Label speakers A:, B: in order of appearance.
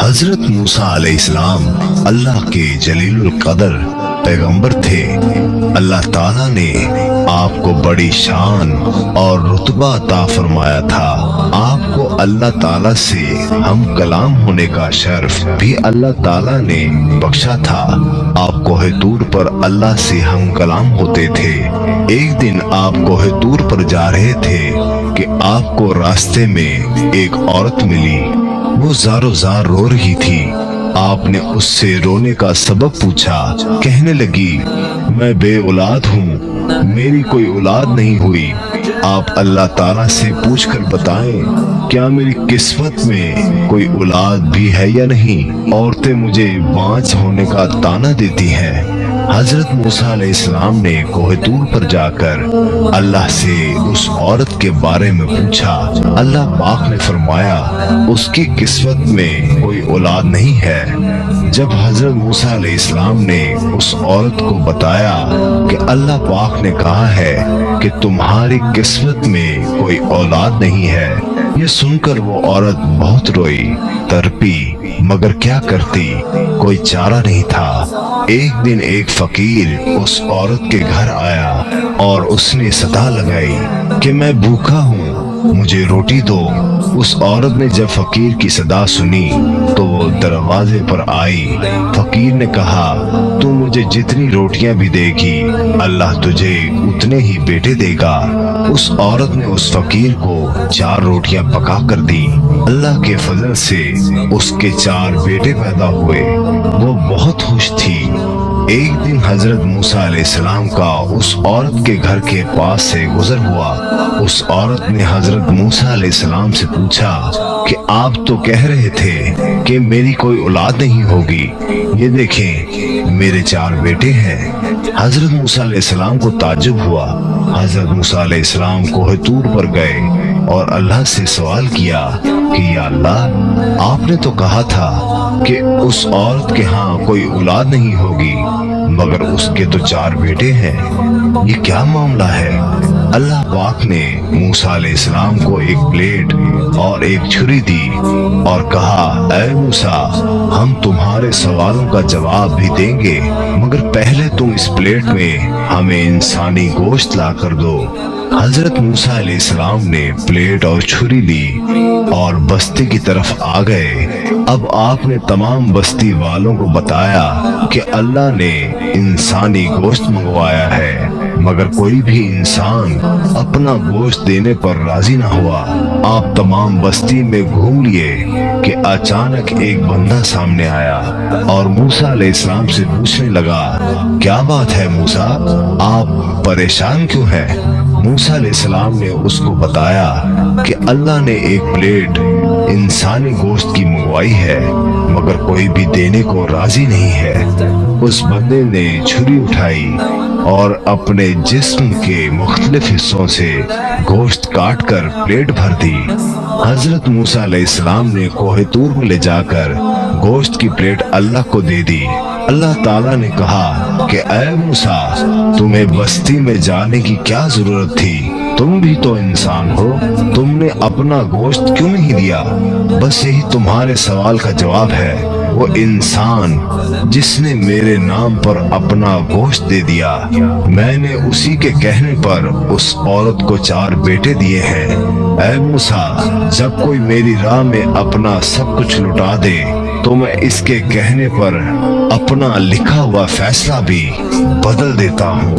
A: حضرت موسیٰ علیہ السلام اللہ کے جلیل القدر پیغمبر تھے۔ اللہ تعالیٰ نے آپ کو بڑی شان اور رتبہ عطا فرمایا تھا۔ آپ کو اللہ تعالیٰ سے ہم کلام ہونے کا شرف بھی اللہ تعالیٰ نے بخشا تھا۔ آپ کوہ طور پر اللہ سے ہم کلام ہوتے تھے۔ ایک دن آپ کوہ طور پر جا رہے تھے کہ آپ کو راستے میں ایک عورت ملی۔ وہ زارو زار رو رہی تھی۔ آپ نے اس سے رونے کا سبب پوچھا۔ کہنے لگی، میں بے اولاد ہوں، میری کوئی اولاد نہیں ہوئی۔ آپ اللہ تعالیٰ سے پوچھ کر بتائیں، کیا میری قسمت میں کوئی اولاد بھی ہے یا نہیں؟ عورتیں مجھے بانجھ ہونے کا طعنہ دیتی ہیں۔ حضرت موسیٰ علیہ السلام نے کوہ طور پر جا کر اللہ سے اس عورت کے بارے میں پوچھا۔ اللہ پاک نے فرمایا، اس کی قسمت میں کوئی اولاد نہیں ہے۔ جب حضرت موسیٰ علیہ السلام نے اس عورت کو بتایا کہ اللہ پاک نے کہا ہے کہ تمہاری قسمت میں کوئی اولاد نہیں ہے، یہ سن کر وہ عورت بہت روئی، تڑپی، مگر کیا کرتی، کوئی چارہ نہیں تھا۔ ایک دن ایک فقیر اس عورت کے گھر آیا اور اس نے صدا لگائی کہ میں بھوکا ہوں، مجھے روٹی دو۔ اس عورت نے جب فقیر کی صدا سنی تو وہ دروازے پر آئی۔ فقیر نے کہا، تو مجھے جتنی روٹیاں بھی دے گی اللہ تجھے اتنے ہی بیٹے دے گا۔ اس عورت نے اس فقیر کو 4 روٹیاں پکا کر دی۔ اللہ کے فضل سے اس کے 4 بیٹے پیدا ہوئے۔ وہ بہت خوش تھی۔ ایک دن حضرت موسیٰ علیہ السلام کا اس عورت کے گھر کے پاس سے گزر ہوا۔ اس عورت نے حضرت موسیٰ علیہ السلام سے پوچھا کہ آپ تو کہہ رہے تھے کہ میری کوئی اولاد نہیں ہوگی، یہ دیکھیں میرے 4 بیٹے ہیں۔ حضرت موسیٰ علیہ السلام کو تعجب ہوا۔ حضرت موسیٰ علیہ السلام کوہ طور پر گئے اور اللہ سے سوال کیا کہ یا اللہ، آپ نے تو کہا تھا کہ اس عورت کے ہاں کوئی اولاد نہیں ہوگی، مگر اس کے تو 4 بیٹے ہیں، یہ کیا معاملہ ہے؟ اللہ پاک نے موسیٰ علیہ السلام کو ایک پلیٹ اور ایک چھری دی اور کہا، اے موسیٰ، ہم تمہارے سوالوں کا جواب بھی دیں گے، مگر پہلے تم اس پلیٹ میں ہمیں انسانی گوشت لا کر دو۔ حضرت موسیٰ علیہ السلام نے پلیٹ اور چھری لی اور بستی کی طرف آ گئے۔ اب آپ نے تمام بستی والوں کو بتایا کہ اللہ نے انسانی گوشت منگوایا ہے، مگر کوئی بھی انسان اپنا گوشت دینے پر راضی نہ ہوا۔ آپ تمام بستی میں گھوم لیے کہ اچانک ایک بندہ سامنے آیا اور موسیٰ علیہ السلام سے پوچھنے لگا، کیا بات ہے موسیٰ، آپ پریشان کیوں ہیں؟ موسیٰ علیہ السلام نے اس کو بتایا کہ اللہ نے ایک پلیٹ انسانی گوشت کی منگوائی ہے، مگر کوئی بھی دینے کو راضی نہیں ہے۔ اس بندے نے چھری اٹھائی اور اپنے جسم کے مختلف حصوں سے گوشت کاٹ کر پلیٹ بھر دی۔ حضرت موسیٰ علیہ السلام نے کوہ طور میں لے جا کر گوشت کی پلیٹ اللہ کو دے دی۔ اللہ تعالیٰ نے کہا کہ اے موسیٰ، تمہیں بستی میں جانے کی کیا ضرورت تھی؟ تم بھی تو انسان ہو، تم نے اپنا گوشت کیوں نہیں دیا؟ بس یہی تمہارے سوال کا جواب ہے۔ وہ انسان جس نے میرے نام پر اپنا گوشت دے دیا، میں نے اسی کے کہنے پر اس عورت کو 4 بیٹے دیے ہیں۔ اے موسیٰ، جب کوئی میری راہ میں اپنا سب کچھ لٹا دے تو میں اس کے کہنے پر اپنا لکھا ہوا فیصلہ بھی بدل دیتا ہوں۔